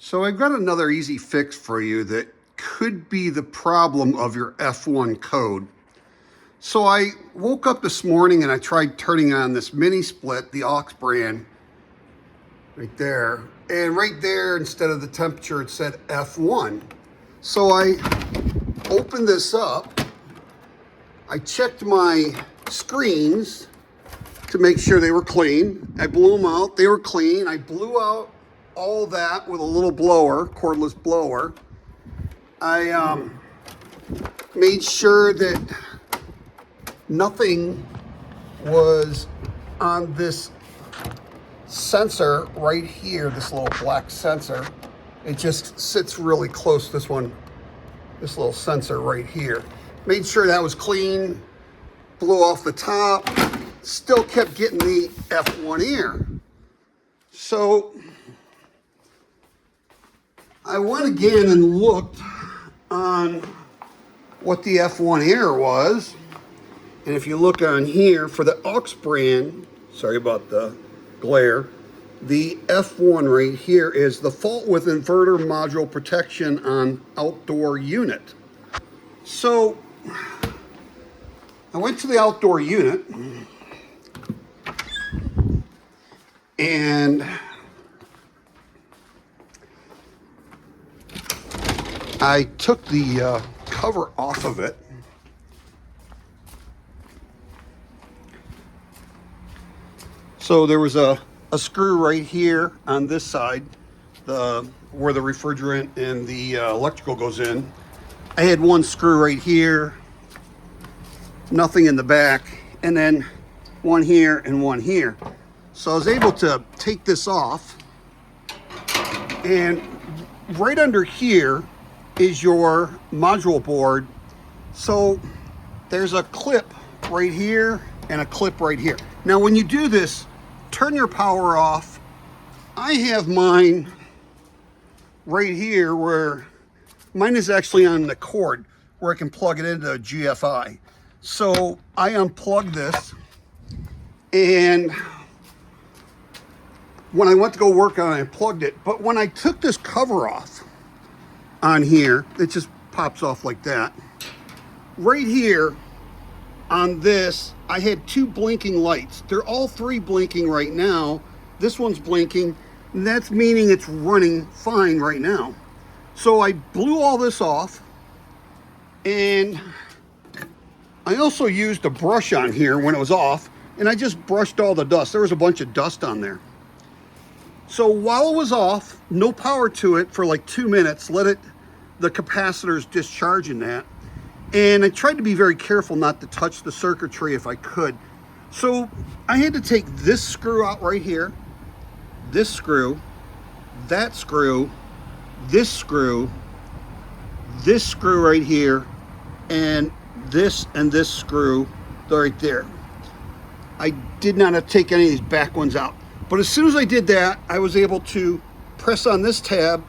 So I've got another easy fix for you that could be the problem of your F1 code. So I woke up this morning and I tried turning on this mini split, the aux brand, right there. And right there, instead of the temperature, it said F1. So I opened this up. I checked my screens to make sure they were clean. I blew them out, they were clean. I blew out all that with a little blower, cordless blower. I made sure that nothing was on this sensor right here, this little black sensor. It just sits really close, this little sensor right here. Made sure that was clean, blew off the top, still kept getting the F1 air. So I went again and looked on what the F1 air was. And if you look on here for the aux brand, sorry about the glare, the F1 right here is the fault with inverter module protection on outdoor unit. So I went to the outdoor unit and I took the cover off of it. So there was a screw right here on this side, where the refrigerant and the electrical goes in. I had one screw right here, nothing in the back, and then one here and one here. So I was able to take this off, and right under here is your module board. So there's a clip right here and a clip right here. Now when you do this, turn your power off. I have mine right here where mine is actually on the cord where I can plug it into a GFI. So I unplugged this, and when I went to go work on it, I plugged it. But when I took this cover off on here, it just pops off like that. Right here on this, I had two blinking lights. They're all three blinking right now. This one's blinking, and that's meaning it's running fine right now. So I blew all this off, and I also used a brush on here when it was off, and I just brushed all the dust. There was a bunch of dust on there. So while it was off, no power to it for like 2 minutes, the capacitor's discharging that. And I tried to be very careful not to touch the circuitry if I could. So I had to take this screw out right here, this screw, that screw, this screw right here, and this screw right there. I did not take any of these back ones out. But as soon as I did that, I was able to press on this tab,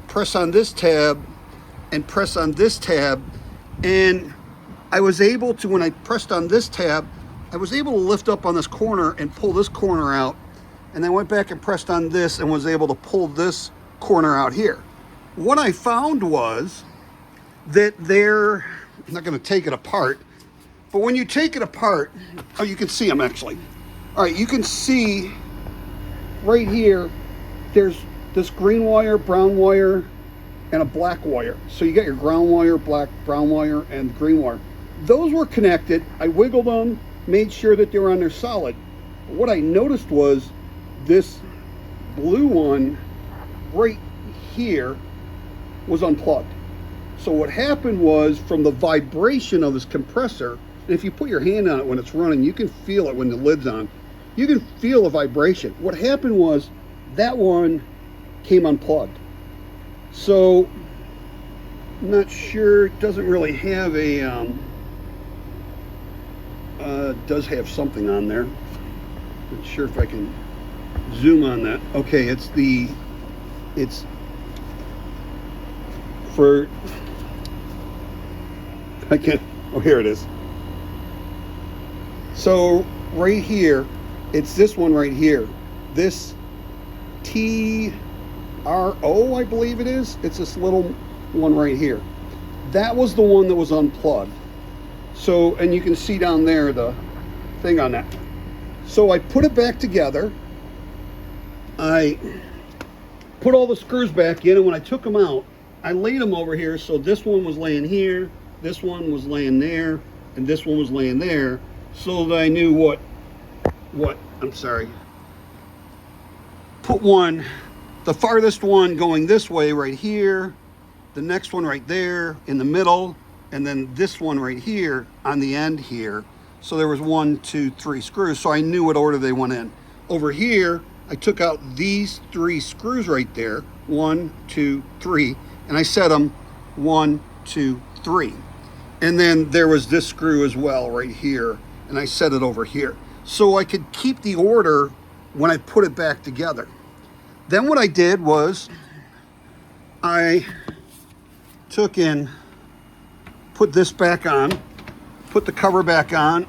press on this tab, and press on this tab. And I was able to, when I pressed on this tab, I was able to lift up on this corner and pull this corner out. And then went back and pressed on this and was able to pull this corner out here. What I found was that I'm not going to take it apart, but when you take it apart, oh, you can see them actually. All right, you can see right here, there's this green wire, brown wire, and a black wire. So you got your ground wire, brown wire, and green wire. Those were connected. I wiggled them, made sure that they were on there solid. What I noticed was this blue one right here was unplugged. So what happened was, from the vibration of this compressor, and if you put your hand on it when it's running, you can feel it when the lid's on. You can feel the vibration. What happened was that one came unplugged. So I'm not sure, it doesn't really have a, does have something on there. Not sure if I can zoom on that. Okay, it's for, I can't, oh, here it is. So right here, it's this one right here. This T RO, I believe it is. It's this little one right here. That was the one that was unplugged. So, and you can see down there the thing on that. So I put it back together. I put all the screws back in, and when I took them out, I laid them over here. So this one was laying here, this one was laying there, and this one was laying there, so that I knew what I'm sorry. Put one, the farthest one going this way right here, the next one right there in the middle, and then this one right here on the end here. So there was 1, 2, 3 screws, so I knew what order they went in. Over here, I took out these 3 screws right there, 1, 2, 3, and I set them 1, 2, 3. And then there was this screw as well right here, and I set it over here. So I could keep the order when I put it back together. Then what I did was I took and put this back on, put the cover back on.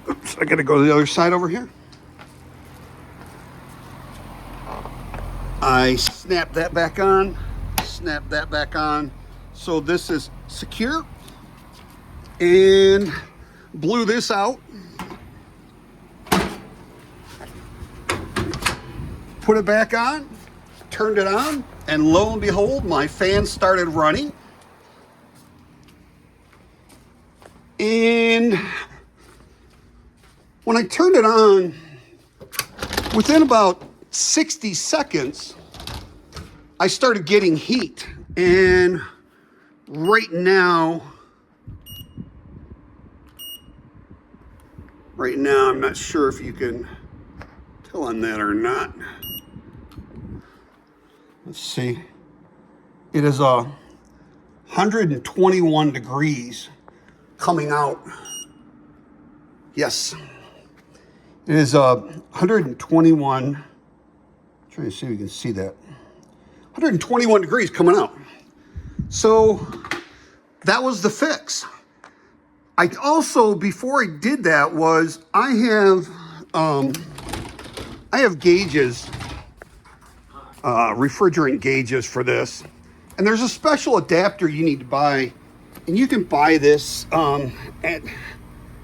Oops, I gotta go to the other side over here. I snap that back on, snap that back on. So this is secure, and blew this out. Put it back on, turned it on, and lo and behold, my fan started running. And when I turned it on, within about 60 seconds, I started getting heat. And right now, I'm not sure if you can tell on that or not. Let's see. It is 121 degrees coming out. Yes. It is 121. I'm trying to see if you can see that. 121 degrees coming out. So that was the fix. I also, before I did that, was I have gauges, refrigerant gauges for this, and there's a special adapter you need to buy, and you can buy this at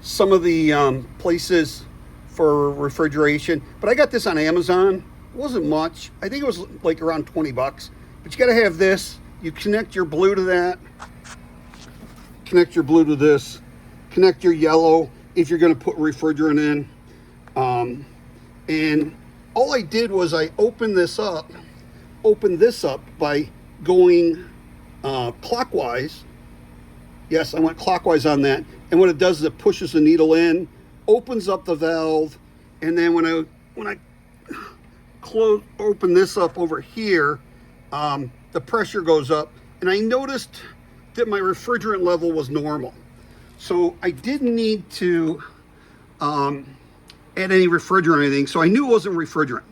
some of the places for refrigeration, but I got this on Amazon. It wasn't much. I think it was like around 20 bucks, but you got to have this. You connect your blue to that, connect your blue to this, connect your yellow if you're going to put refrigerant in. And all I did was I opened this up by going clockwise. Yes, I went clockwise on that. And what it does is it pushes the needle in, opens up the valve, and then when I open this up over here, the pressure goes up, and I noticed that my refrigerant level was normal. So I didn't need to add any refrigerant or anything, so I knew it wasn't refrigerant.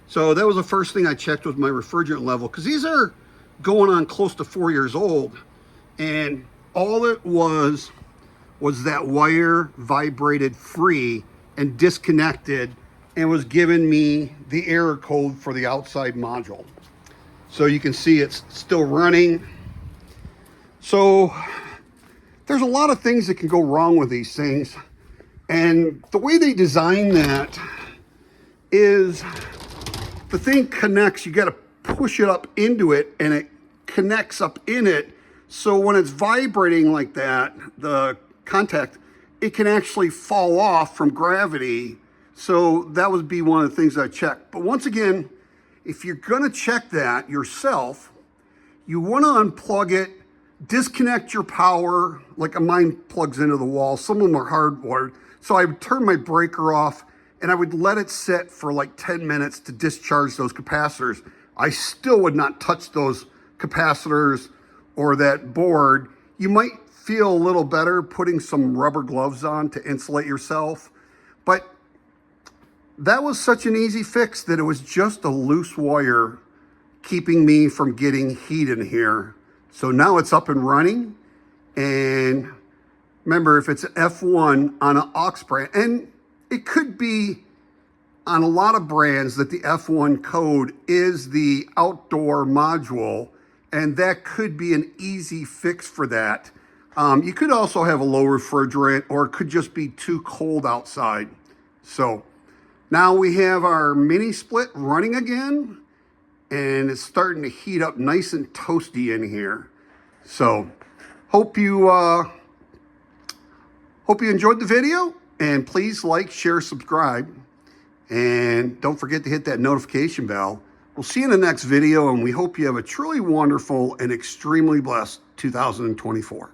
So that was the first thing I checked was my refrigerant level, because these are going on close to 4 years old, and all it was that wire vibrated free and disconnected and was giving me the error code for the outside module. So you can see it's still running. So there's a lot of things that can go wrong with these things. And the way they design that is the thing connects, you got to push it up into it, and it connects up in it. So when it's vibrating like that, the contact, it can actually fall off from gravity. So that would be one of the things I checked. But once again, if you're going to check that yourself, you want to unplug it, disconnect your power, like mine plugs into the wall. Some of them are hardwired. So I would turn my breaker off, and I would let it sit for like 10 minutes to discharge those capacitors. I still would not touch those capacitors or that board. You might feel a little better putting some rubber gloves on to insulate yourself, but that was such an easy fix that it was just a loose wire keeping me from getting heat in here. So now it's up and running. And remember, if it's F1 on an aux brand, and it could be on a lot of brands that the F1 code is the outdoor module, and that could be an easy fix for that. You could also have a low refrigerant, or it could just be too cold outside. So now we have our mini split running again, and it's starting to heat up nice and toasty in here. So hope you enjoyed the video, and please like, share, subscribe, and don't forget to hit that notification bell. We'll see you in the next video, and we hope you have a truly wonderful and extremely blessed 2024.